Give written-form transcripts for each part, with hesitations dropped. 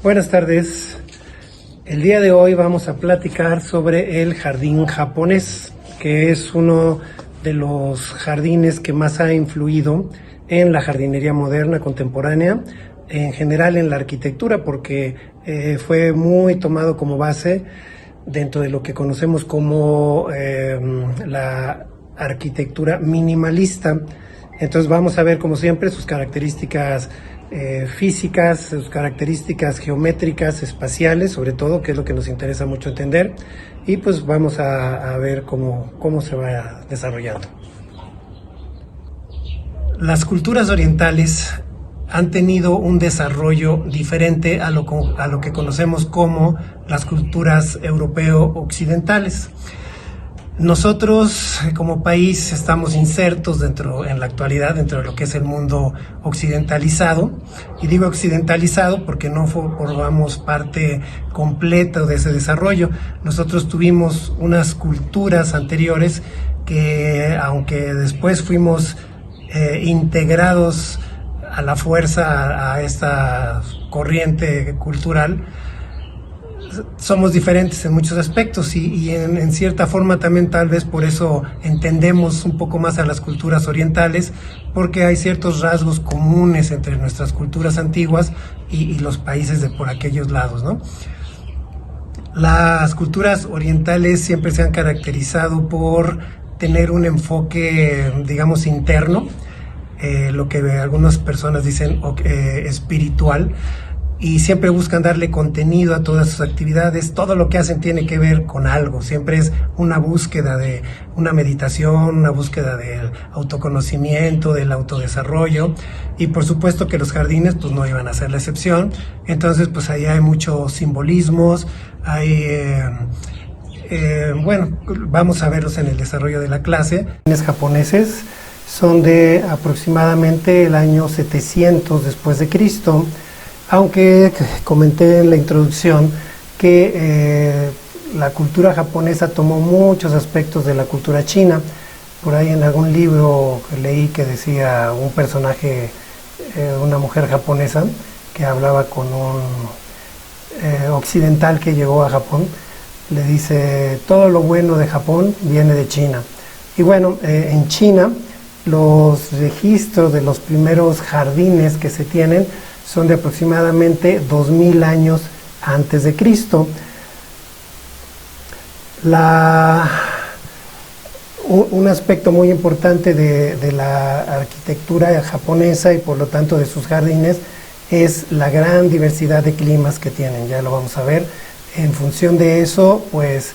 Buenas tardes. El día de hoy vamos a platicar sobre el jardín japonés, que es uno de los jardines que más ha influido en la jardinería moderna contemporánea, en general en la arquitectura, porque fue muy tomado como base dentro de lo que conocemos como la arquitectura minimalista. Entonces vamos a ver, como siempre, sus características físicas, sus características geométricas, espaciales, sobre todo, que es lo que nos interesa mucho entender, y pues vamos a ver cómo se va desarrollando. Las culturas orientales han tenido un desarrollo diferente a lo que conocemos como las culturas europeo-occidentales. Nosotros como país estamos insertos en la actualidad dentro de lo que es el mundo occidentalizado, y digo occidentalizado porque no formamos parte completa de ese desarrollo. Nosotros tuvimos unas culturas anteriores que, aunque después fuimos integrados a la fuerza a esta corriente cultural, somos diferentes en muchos aspectos y en cierta forma también tal vez por eso entendemos un poco más a las culturas orientales, porque hay ciertos rasgos comunes entre nuestras culturas antiguas y los países de por aquellos lados, ¿no? Las culturas orientales siempre se han caracterizado por tener un enfoque, digamos, interno, lo que algunas personas dicen espiritual, y siempre buscan darle contenido a todas sus actividades. Todo lo que hacen tiene que ver con algo, siempre es una búsqueda de una meditación, una búsqueda del autoconocimiento, del autodesarrollo, y por supuesto que los jardines pues no iban a ser la excepción. Entonces pues ahí hay muchos simbolismos, bueno, vamos a verlos en el desarrollo de la clase. Los japoneses son de aproximadamente el año 700 después de Cristo, aunque comenté en la introducción que la cultura japonesa tomó muchos aspectos de la cultura china. Por ahí en algún libro leí que decía un personaje, una mujer japonesa, que hablaba con un occidental que llegó a Japón, le dice: todo lo bueno de Japón viene de China. Y bueno, en China los registros de los primeros jardines que se tienen son de aproximadamente 2000 años antes de Cristo. Un aspecto muy importante de la arquitectura japonesa y por lo tanto de sus jardines es la gran diversidad de climas que tienen. Ya lo vamos a ver. En función de eso, pues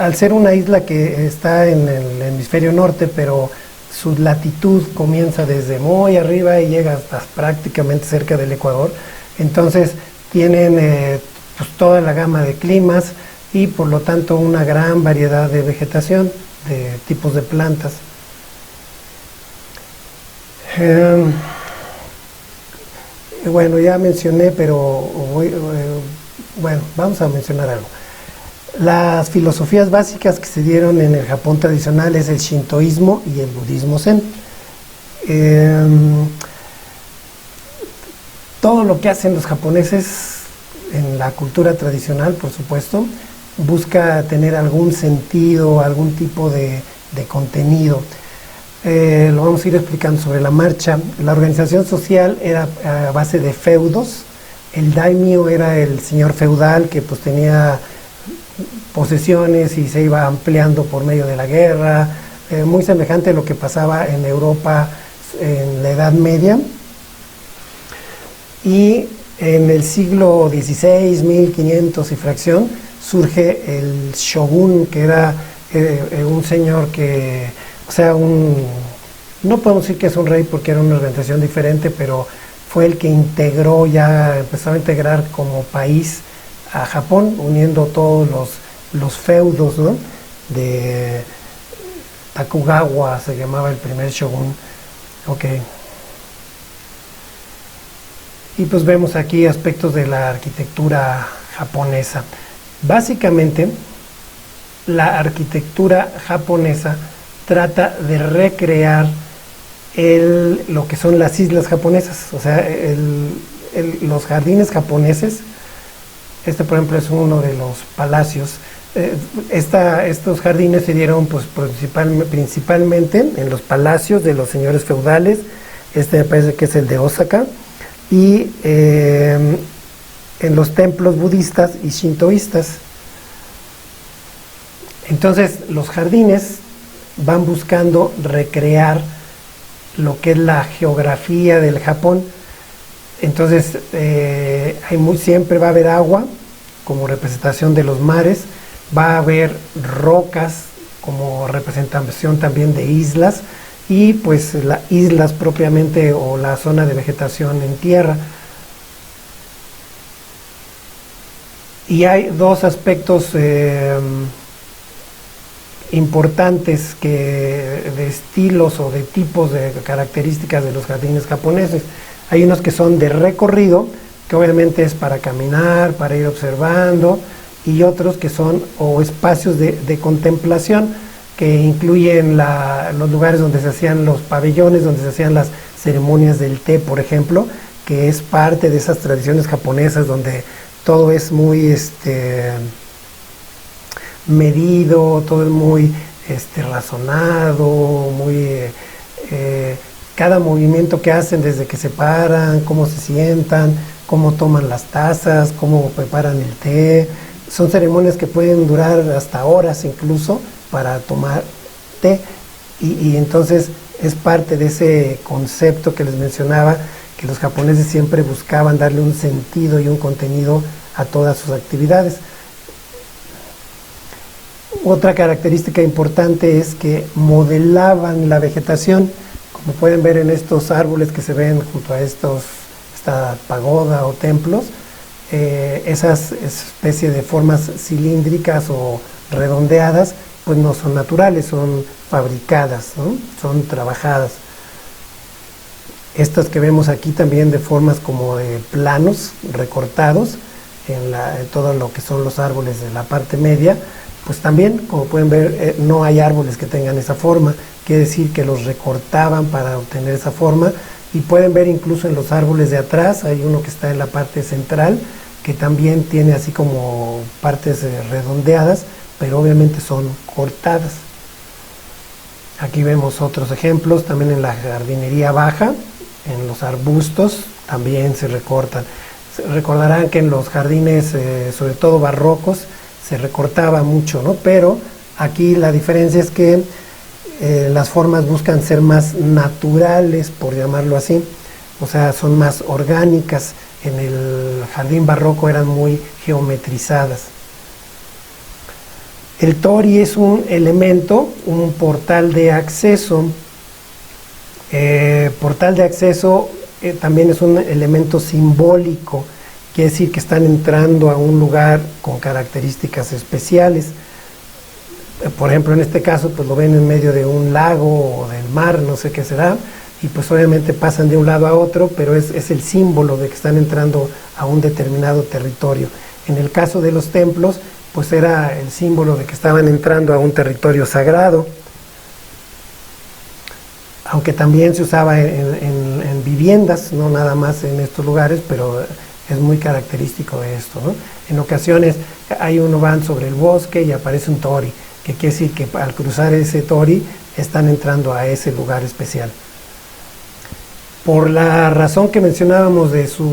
al ser una isla que está en el hemisferio norte, pero su latitud comienza desde muy arriba y llega hasta prácticamente cerca del Ecuador, entonces tienen pues toda la gama de climas y por lo tanto una gran variedad de vegetación, de tipos de plantas. Bueno, ya mencioné, pero bueno, vamos a mencionar algo. Las filosofías básicas que se dieron en el Japón tradicional es el shintoísmo y el budismo zen. Todo lo que hacen los japoneses en la cultura tradicional, por supuesto, busca tener algún sentido, algún tipo de contenido. Lo vamos a ir explicando sobre la marcha. La organización social era a base de feudos. El daimyo era el señor feudal que pues tenía posesiones y se iba ampliando por medio de la guerra, muy semejante a lo que pasaba en Europa en la Edad Media. Y en el siglo XVI, 1500 y fracción, surge el shogun, que era un señor que, o sea, no podemos decir que es un rey porque era una organización diferente, pero fue el que integró, ya empezó a integrar como país a Japón, uniendo todos los feudos, ¿no? De Tokugawa se llamaba el primer shogun. Okay. Y pues vemos aquí aspectos de la arquitectura japonesa. Básicamente, la arquitectura japonesa trata de recrear lo que son las islas japonesas. O sea, los jardines japoneses, este por ejemplo es uno de los palacios. Estos jardines se dieron pues, principalmente en los palacios de los señores feudales. Este me parece que es el de Osaka, y en los templos budistas y shintoístas. Entonces los jardines van buscando recrear lo que es la geografía del Japón. Entonces siempre va a haber agua como representación de los mares, va a haber rocas como representación también de islas, y pues las islas propiamente, o la zona de vegetación en tierra. Y hay dos aspectos importantes de estilos o de tipos de características de los jardines japoneses. Hay unos que son de recorrido, que obviamente es para caminar, para ir observando, y otros que son espacios de contemplación, que incluyen los lugares donde se hacían los pabellones, donde se hacían las ceremonias del té, por ejemplo, que es parte de esas tradiciones japonesas donde todo es muy medido, todo es muy razonado, muy cada movimiento que hacen, desde que se paran, cómo se sientan, cómo toman las tazas, cómo preparan el té. Son ceremonias que pueden durar hasta horas incluso para tomar té, y entonces es parte de ese concepto que les mencionaba, que los japoneses siempre buscaban darle un sentido y un contenido a todas sus actividades. Otra característica importante es que modelaban la vegetación, como pueden ver en estos árboles que se ven junto a esta pagoda o templos. Esas especies de formas cilíndricas o redondeadas pues no son naturales, son fabricadas, ¿no? Son trabajadas. Estas que vemos aquí también de formas como de planos recortados en todo lo que son los árboles de la parte media, pues también, como pueden ver, no hay árboles que tengan esa forma, quiere decir que los recortaban para obtener esa forma. Y pueden ver incluso en los árboles de atrás, hay uno que está en la parte central, que también tiene así como partes redondeadas, pero obviamente son cortadas. Aquí vemos otros ejemplos, también en la jardinería baja, en los arbustos también se recortan. Recordarán que en los jardines, sobre todo barrocos, se recortaba mucho, ¿no? Pero aquí la diferencia es que las formas buscan ser más naturales, por llamarlo así, o sea, son más orgánicas. En el jardín barroco eran muy geometrizadas. El tori es un elemento, un portal de acceso. Portal de acceso también es un elemento simbólico, quiere decir que están entrando a un lugar con características especiales. Por ejemplo, en este caso, pues lo ven en medio de un lago o del mar, no sé qué será, y pues obviamente pasan de un lado a otro, pero es el símbolo de que están entrando a un determinado territorio. En el caso de los templos, pues era el símbolo de que estaban entrando a un territorio sagrado, aunque también se usaba en viviendas, no nada más en estos lugares, pero es muy característico de esto, ¿no? En ocasiones van sobre el bosque y aparece un tori, que quiere decir que al cruzar ese tori están entrando a ese lugar especial. Por la razón que mencionábamos de su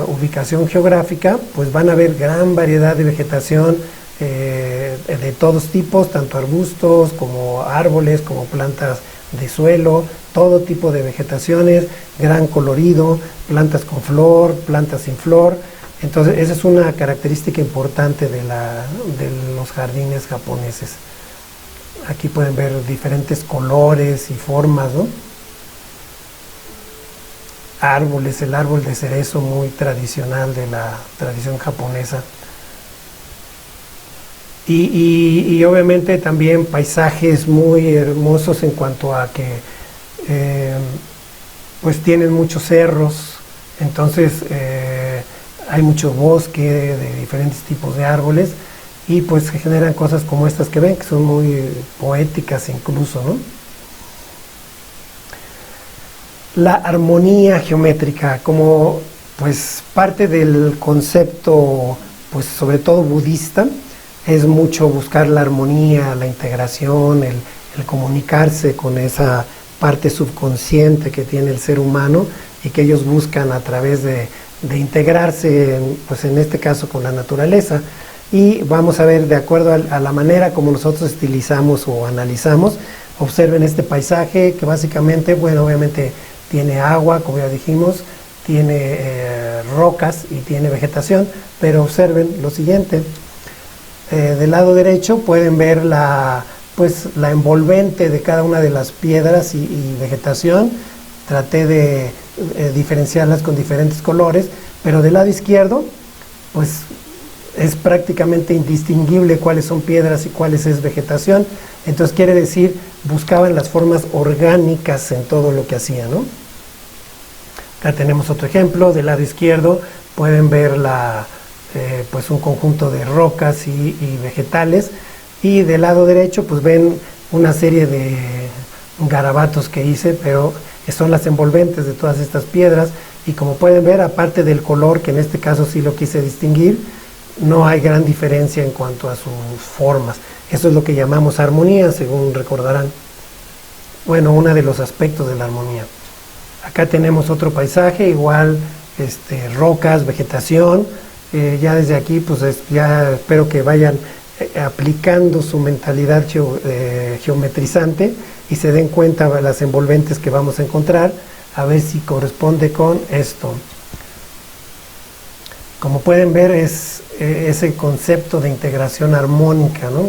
ubicación geográfica, pues van a haber gran variedad de vegetación de todos tipos, tanto arbustos como árboles, como plantas de suelo, todo tipo de vegetaciones, gran colorido, plantas con flor, plantas sin flor. Entonces esa es una característica importante de los jardines japoneses. Aquí pueden ver diferentes colores y formas, ¿no? Árboles, el árbol de cerezo muy tradicional de la tradición japonesa. Y obviamente también paisajes muy hermosos en cuanto a que pues tienen muchos cerros, entonces hay mucho bosque de diferentes tipos de árboles, y pues se generan cosas como estas que ven, que son muy poéticas incluso, ¿no? La armonía geométrica, como Pues parte del concepto, pues sobre todo budista, es mucho buscar la armonía, la integración, el comunicarse con esa parte subconsciente que tiene el ser humano y que ellos buscan a través de integrarse, pues en este caso con la naturaleza. Y vamos a ver, de acuerdo a la manera como nosotros estilizamos o analizamos, observen este paisaje que básicamente, bueno, obviamente tiene agua, como ya dijimos, tiene rocas y tiene vegetación, pero observen lo siguiente. Del lado derecho pueden ver la envolvente de cada una de las piedras y vegetación. Traté de diferenciarlas con diferentes colores, pero del lado izquierdo, pues es prácticamente indistinguible cuáles son piedras y cuáles es vegetación. Entonces quiere decir, buscaban las formas orgánicas en todo lo que hacían, ¿no? Acá tenemos otro ejemplo. Del lado izquierdo pueden ver pues un conjunto de rocas y vegetales, y del lado derecho pues ven una serie de garabatos que hice, pero son las envolventes de todas estas piedras, y como pueden ver, aparte del color, que en este caso sí lo quise distinguir, no hay gran diferencia en cuanto a sus formas. Eso es lo que llamamos armonía, según recordarán. Bueno, uno de los aspectos de la armonía. Acá tenemos otro paisaje, igual rocas, vegetación. Ya desde aquí pues ya espero que vayan aplicando su mentalidad geometrizante y se den cuenta de las envolventes que vamos a encontrar, a ver si corresponde con esto. Como pueden ver, es ese concepto de integración armónica, ¿no?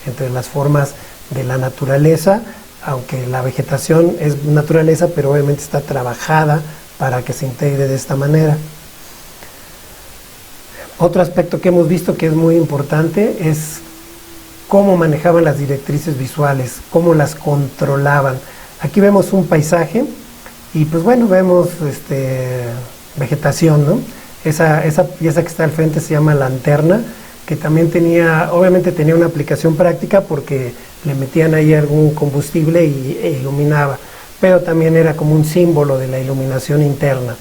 Entre las formas de la naturaleza, aunque la vegetación es naturaleza, pero obviamente está trabajada para que se integre de esta manera. Otro aspecto que hemos visto que es muy importante es cómo manejaban las directrices visuales, cómo las controlaban. Aquí vemos un paisaje y pues bueno, vemos vegetación, ¿no? Esa pieza que está al frente se llama lanterna, que también obviamente tenía una aplicación práctica porque le metían ahí algún combustible e iluminaba, pero también era como un símbolo de la iluminación interna.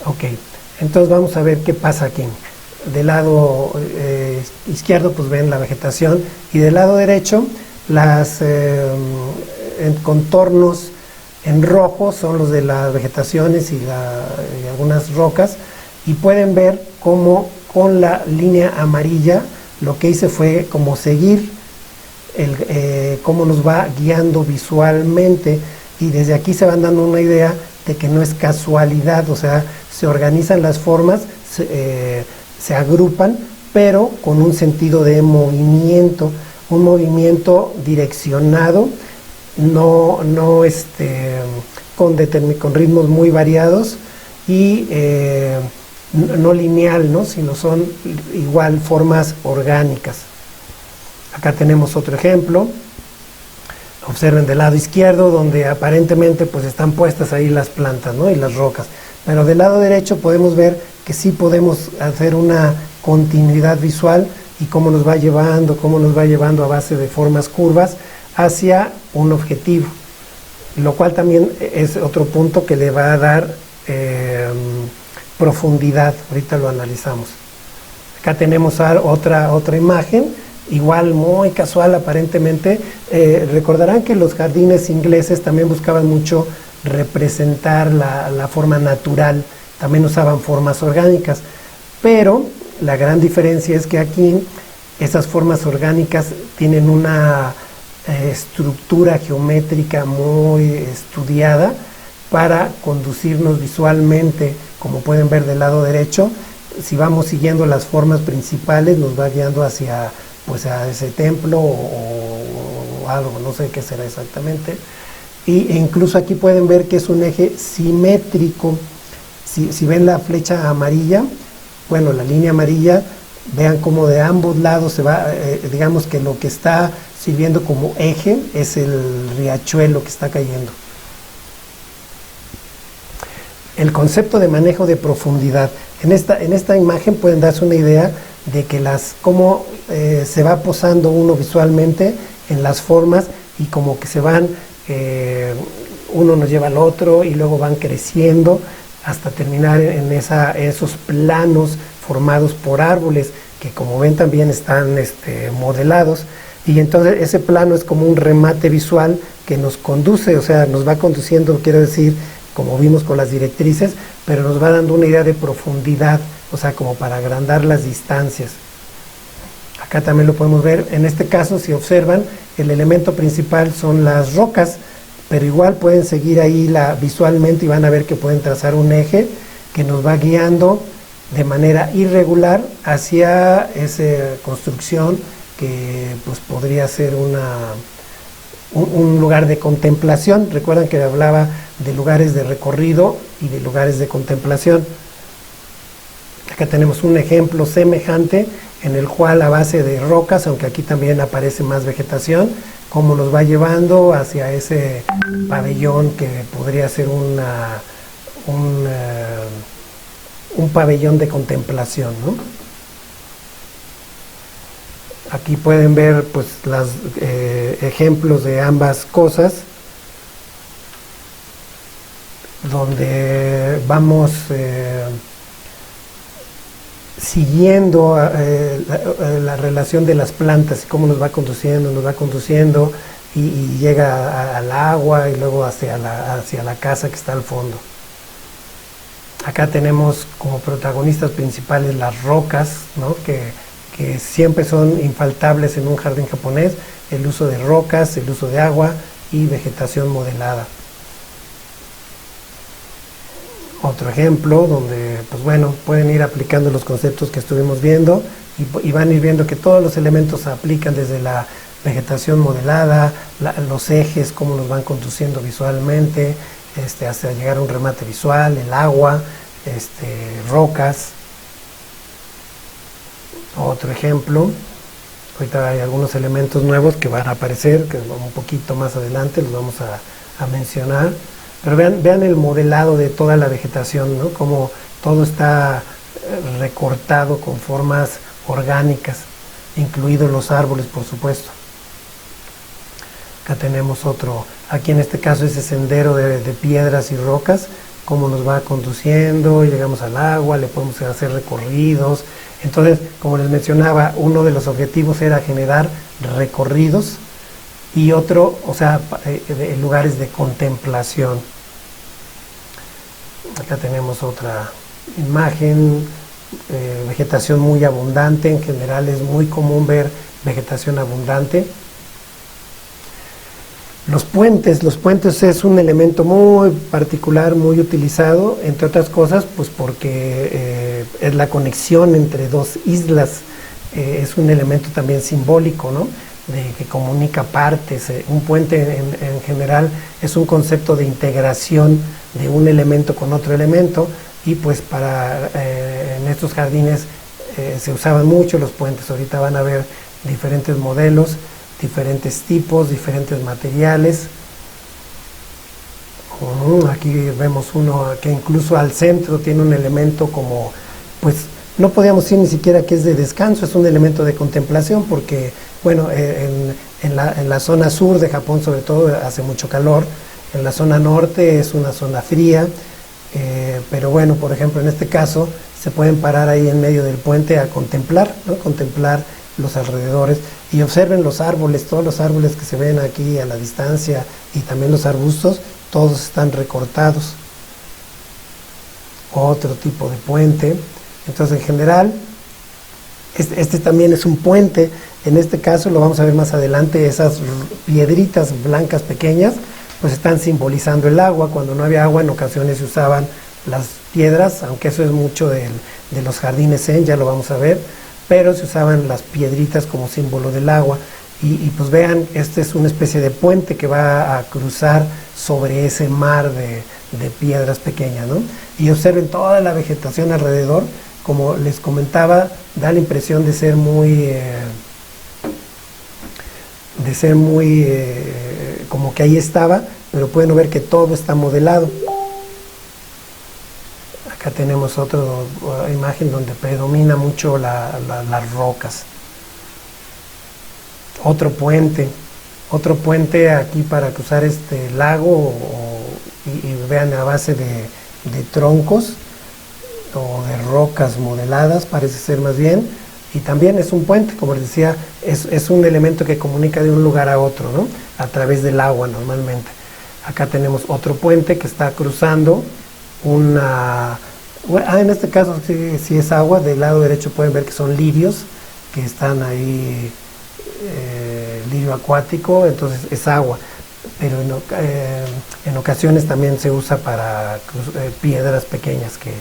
Ok, entonces vamos a ver qué pasa aquí. Del lado izquierdo pues ven la vegetación, y del lado derecho las contornos en rojo son los de las vegetaciones y algunas rocas, y pueden ver cómo con la línea amarilla lo que hice fue como seguir cómo nos va guiando visualmente, y desde aquí se van dando una idea de que no es casualidad, o sea, se organizan las formas, se agrupan, pero con un sentido de movimiento, un movimiento direccionado, no con ritmos muy variados y no lineal, ¿no? Sino son igual formas orgánicas. Acá tenemos otro ejemplo. Observen del lado izquierdo, donde aparentemente pues están puestas ahí las plantas, ¿no? Y las rocas. Pero del lado derecho podemos ver que sí podemos hacer una continuidad visual y cómo nos va llevando a base de formas curvas hacia un objetivo, lo cual también es otro punto que le va a dar profundidad. Ahorita lo analizamos. Acá tenemos otra imagen, igual muy casual aparentemente. Recordarán que los jardines ingleses también buscaban mucho representar la forma natural, también usaban formas orgánicas, pero la gran diferencia es que aquí esas formas orgánicas tienen una estructura geométrica muy estudiada para conducirnos visualmente. Como pueden ver del lado derecho, si vamos siguiendo las formas principales nos va guiando hacia a ese templo o algo, no sé qué será exactamente. E incluso aquí pueden ver que es un eje simétrico. Si ven la flecha amarilla, bueno, la línea amarilla, vean cómo de ambos lados se va, digamos que lo que está sirviendo como eje es el riachuelo que está cayendo. El concepto de manejo de profundidad. En esta imagen pueden darse una idea de que cómo se va posando uno visualmente en las formas, y como que se van, uno nos lleva al otro y luego van creciendo hasta terminar en esos planos formados por árboles que, como ven, también están modelados. Y entonces ese plano es como un remate visual que nos conduce, o sea, nos va conduciendo, quiero decir, como vimos con las directrices, pero nos va dando una idea de profundidad, o sea, como para agrandar las distancias. Acá también lo podemos ver. En este caso, si observan, el elemento principal son las rocas, pero igual pueden seguir ahí visualmente y van a ver que pueden trazar un eje que nos va guiando de manera irregular hacia esa construcción que pues podría ser un lugar de contemplación. Recuerdan que hablaba de lugares de recorrido y de lugares de contemplación. Acá tenemos un ejemplo semejante en el cual, a base de rocas, aunque aquí también aparece más vegetación, cómo nos va llevando hacia ese pabellón que podría ser un pabellón de contemplación, ¿no? Aquí pueden ver pues los ejemplos de ambas cosas, donde vamos siguiendo la relación de las plantas y cómo nos va conduciendo y llega al agua y luego hacia la casa que está al fondo. Acá tenemos como protagonistas principales las rocas, ¿no? que siempre son infaltables en un jardín japonés: el uso de rocas, el uso de agua y vegetación modelada. Otro ejemplo donde, pues bueno, pueden ir aplicando los conceptos que estuvimos viendo y van a ir viendo que todos los elementos se aplican, desde la vegetación modelada, los ejes, cómo nos van conduciendo visualmente, hasta llegar a un remate visual, el agua, rocas. Otro ejemplo, ahorita hay algunos elementos nuevos que van a aparecer, que un poquito más adelante los vamos a mencionar. Pero vean el modelado de toda la vegetación, ¿no? Como todo está recortado con formas orgánicas, incluidos los árboles, por supuesto. Acá tenemos otro, aquí en este caso ese sendero de piedras y rocas, cómo nos va conduciendo, llegamos al agua, le podemos hacer recorridos. Entonces, como les mencionaba, uno de los objetivos era generar recorridos y otro, o sea, lugares de contemplación. Acá tenemos otra imagen, vegetación muy abundante. En general es muy común ver vegetación abundante. Los puentes es un elemento muy particular, muy utilizado, entre otras cosas, pues porque es la conexión entre dos islas. Es un elemento también simbólico, ¿no? Que comunica partes. Un puente en general es un concepto de integración de un elemento con otro elemento, y pues en estos jardines se usaban mucho los puentes. Ahorita van a ver diferentes modelos, diferentes tipos, diferentes materiales. Aquí vemos uno que incluso al centro tiene un elemento como, pues no podríamos decir ni siquiera que es de descanso, es un elemento de contemplación, porque bueno, en la zona sur de Japón sobre todo hace mucho calor, en la zona norte es una zona fría, pero bueno, por ejemplo en este caso se pueden parar ahí en medio del puente a contemplar, ¿no? Contemplar los alrededores, y observen los árboles, todos los árboles que se ven aquí a la distancia, y también los arbustos, todos están recortados. Otro tipo de puente. Entonces, en general, este también es un puente. En este caso lo vamos a ver más adelante. Esas piedritas blancas pequeñas pues están simbolizando el agua. Cuando no había agua, en ocasiones se usaban las piedras, aunque eso es mucho de los jardines zen, ya lo vamos a ver, pero se usaban las piedritas como símbolo del agua. Y pues vean, este es una especie de puente que va a cruzar sobre ese mar de piedras pequeñas, ¿no? Y observen toda la vegetación alrededor. Como les comentaba, da la impresión de ser muy como que ahí estaba, pero pueden ver que todo está modelado. Acá tenemos otra imagen donde predomina mucho las rocas. Otro puente aquí para cruzar este lago, y vean, a base de troncos o de rocas modeladas, parece ser más bien, y también es un puente, como les decía, es un elemento que comunica de un lugar a otro, ¿no? A través del agua normalmente. Acá tenemos otro puente que está cruzando una... en este caso sí es agua. Del lado derecho pueden ver que son lirios que están ahí, lirio acuático, entonces es agua, pero en ocasiones también se usa para piedras pequeñas, que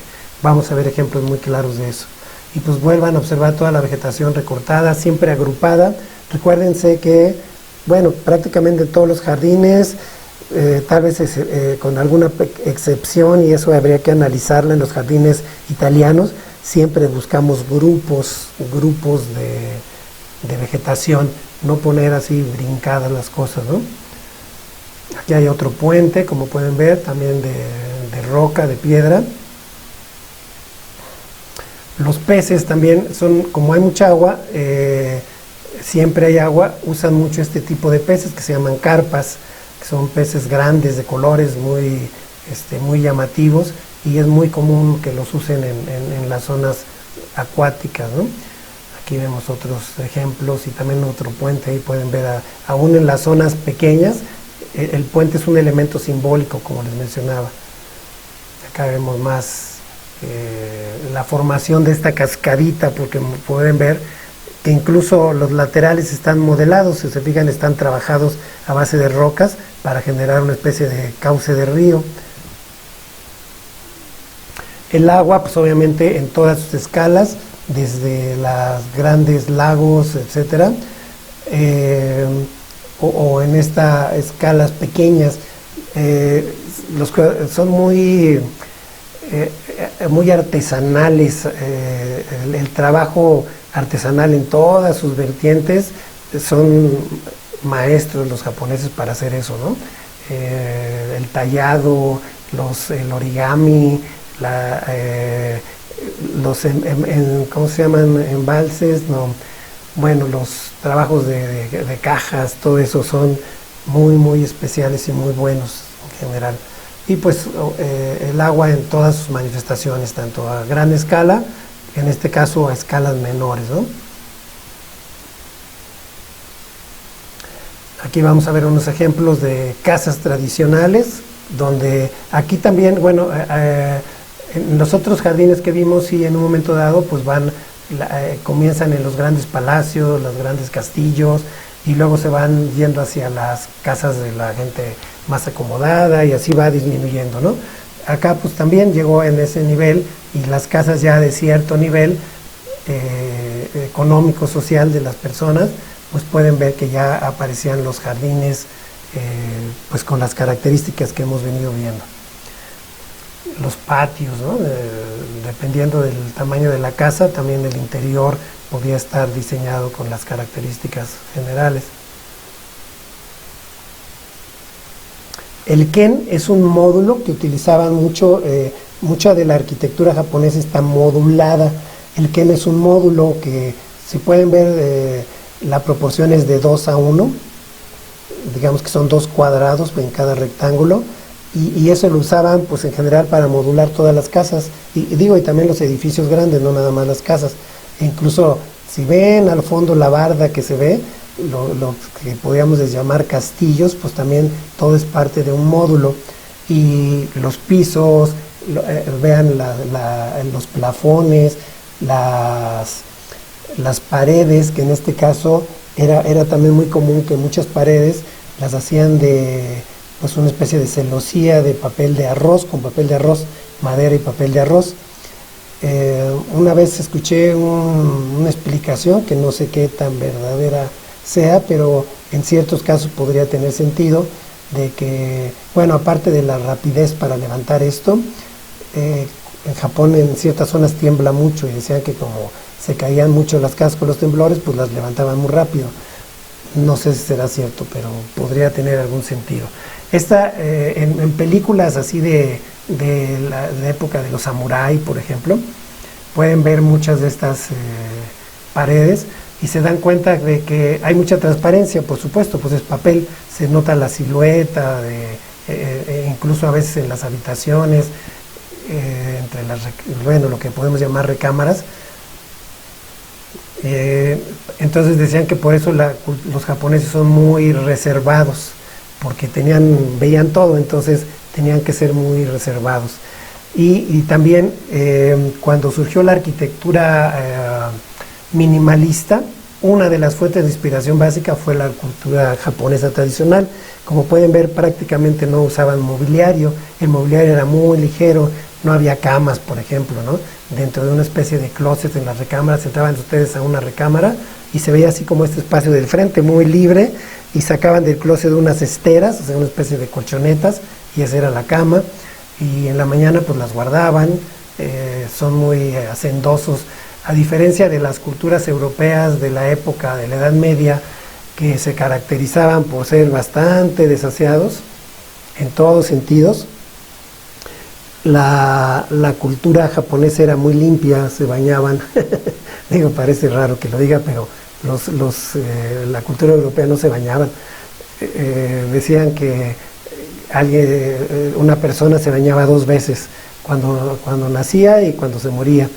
vamos a ver ejemplos muy claros de eso. Y pues vuelvan a observar toda la vegetación recortada, siempre agrupada. Recuérdense que, bueno, prácticamente en todos los jardines, tal vez con alguna excepción, y eso habría que analizarlo, en los jardines italianos siempre buscamos grupos de vegetación, no poner así brincadas las cosas, ¿no? Aquí hay otro puente, como pueden ver, también de roca, de piedra. Los peces también son, como hay mucha agua, siempre hay agua, usan mucho este tipo de peces que se llaman carpas, que son peces grandes, de colores muy llamativos, y es muy común que los usen en las zonas acuáticas, ¿no? Aquí vemos otros ejemplos y también otro puente, ahí pueden ver, aún en las zonas pequeñas, el puente es un elemento simbólico, como les mencionaba. Acá vemos más la formación de esta cascadita, porque pueden ver que incluso los laterales están modelados, si se fijan, están trabajados a base de rocas para generar una especie de cauce de río. El agua, pues obviamente en todas sus escalas, desde los grandes lagos, etcétera, o en estas escalas pequeñas, son muy artesanales. El trabajo artesanal en todas sus vertientes, son maestros los japoneses para hacer eso, ¿no? El tallado, el origami, ¿cómo se llaman? Embalses, no. Bueno, los trabajos de cajas, todo eso son muy especiales y muy buenos en general. Y pues el agua en todas sus manifestaciones, tanto a gran escala, en este caso a escalas menores, ¿no? Aquí vamos a ver unos ejemplos de casas tradicionales, donde aquí también, bueno, en los otros jardines que vimos, sí, en un momento dado, pues comienzan en los grandes palacios, los grandes castillos, y luego se van yendo hacia las casas de la gente más acomodada, y así va disminuyendo, ¿no? Acá pues también llegó en ese nivel, y las casas ya de cierto nivel económico, social de las personas, pues pueden ver que ya aparecían los jardines pues con las características que hemos venido viendo. Los patios, ¿no? Dependiendo del tamaño de la casa, también el interior podía estar diseñado con las características generales. El ken es un módulo que utilizaban mucho, mucha de la arquitectura japonesa está modulada. El ken es un módulo que, si pueden ver, la proporción es de 2:1, digamos que son 2 cuadrados en cada rectángulo, y eso lo usaban pues en general para modular todas las casas, y también los edificios grandes, no nada más las casas. E incluso si ven al fondo la barda que se ve, lo que podríamos llamar castillos, pues también todo es parte de un módulo. Y los pisos, vean los plafones, las paredes, que en este caso era también muy común que muchas paredes las hacían de pues una especie de celosía de papel de arroz, con papel de arroz, madera y papel de arroz. Una vez escuché una explicación que no sé qué tan verdadera sea, pero en ciertos casos podría tener sentido, de que, bueno, aparte de la rapidez para levantar esto, en Japón en ciertas zonas tiembla mucho, y decían que como se caían mucho las casas con los temblores, pues las levantaban muy rápido. No sé si será cierto, pero podría tener algún sentido. En películas así de la época de los samuráis, por ejemplo, pueden ver muchas de estas paredes, y se dan cuenta de que hay mucha transparencia, por supuesto, pues es papel, se nota la silueta, incluso a veces en las habitaciones, bueno, lo que podemos llamar recámaras. Entonces decían que por eso los japoneses son muy reservados, porque veían todo, entonces tenían que ser muy reservados. Y también cuando surgió la arquitectura minimalista, una de las fuentes de inspiración básica fue la cultura japonesa tradicional. Como pueden ver, prácticamente no usaban mobiliario, el mobiliario era muy ligero, no había camas, por ejemplo, ¿no? Dentro de una especie de closet en las recámaras, entraban ustedes a una recámara y se veía así como este espacio del frente muy libre, y sacaban del closet unas esteras, o sea, una especie de colchonetas, y esa era la cama, y en la mañana pues las guardaban. Son muy hacendosos, a diferencia de las culturas europeas de la época de la Edad Media, que se caracterizaban por ser bastante desaseados en todos sentidos. La cultura japonesa era muy limpia, se bañaban. Digo, parece raro que lo diga, pero la cultura europea no se bañaban. Decían que una persona se bañaba 2 veces, cuando nacía y cuando se moría.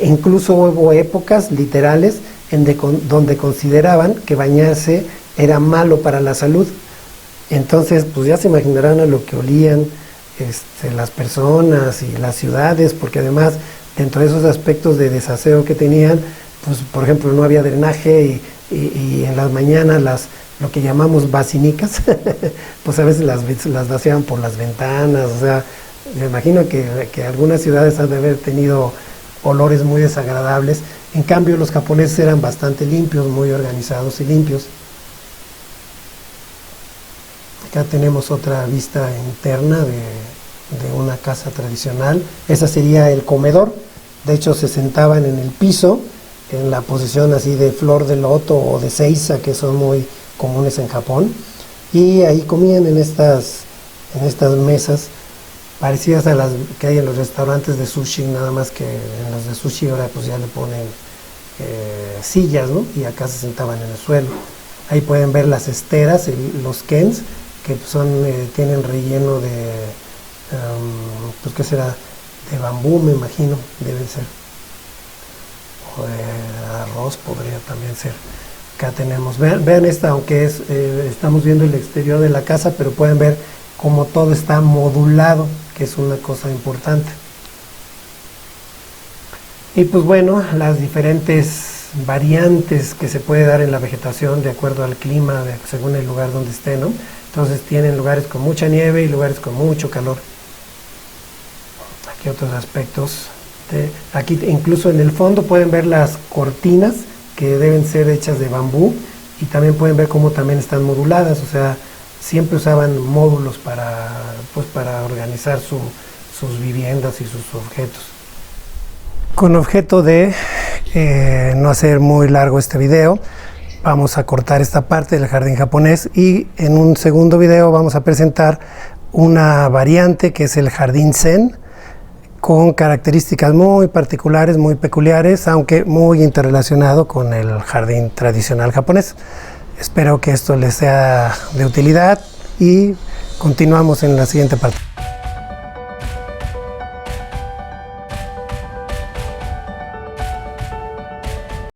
Incluso hubo épocas literales donde consideraban que bañarse era malo para la salud. Entonces, pues ya se imaginarán a lo que olían las personas y las ciudades, porque además, dentro de esos aspectos de desaseo que tenían, pues por ejemplo no había drenaje, y en las mañanas lo que llamamos vacinicas, pues a veces las vaciaban por las ventanas. O sea, me imagino que algunas ciudades han de haber tenido olores muy desagradables. En cambio, los japoneses eran bastante limpios, muy organizados y limpios. Acá tenemos otra vista interna de una casa tradicional. Esa sería el comedor. De hecho, se sentaban en el piso, en la posición así de flor de loto o de seiza, que son muy comunes en Japón, y ahí comían en estas mesas parecidas a las que hay en los restaurantes de sushi, nada más que en los de sushi ahora pues ya le ponen sillas, ¿no? Y acá se sentaban en el suelo. Ahí pueden ver las esteras, los kens, que tienen relleno de, pues ¿qué será? De bambú, me imagino, deben ser. O de arroz podría también ser. Acá tenemos, vean esta, aunque estamos viendo el exterior de la casa, pero pueden ver cómo todo está modulado, que es una cosa importante. Y pues bueno, las diferentes variantes que se puede dar en la vegetación de acuerdo al clima, según el lugar donde esté, ¿no? Entonces tienen lugares con mucha nieve y lugares con mucho calor. Aquí otros aspectos. Aquí incluso en el fondo pueden ver las cortinas, que deben ser hechas de bambú, y también pueden ver cómo también están moduladas. O sea, siempre usaban módulos para organizar sus viviendas y sus objetos. Con objeto de no hacer muy largo este video, vamos a cortar esta parte del jardín japonés, y en un segundo video vamos a presentar una variante que es el jardín zen, con características muy particulares, muy peculiares, aunque muy interrelacionado con el jardín tradicional japonés. Espero que esto les sea de utilidad, y continuamos en la siguiente parte.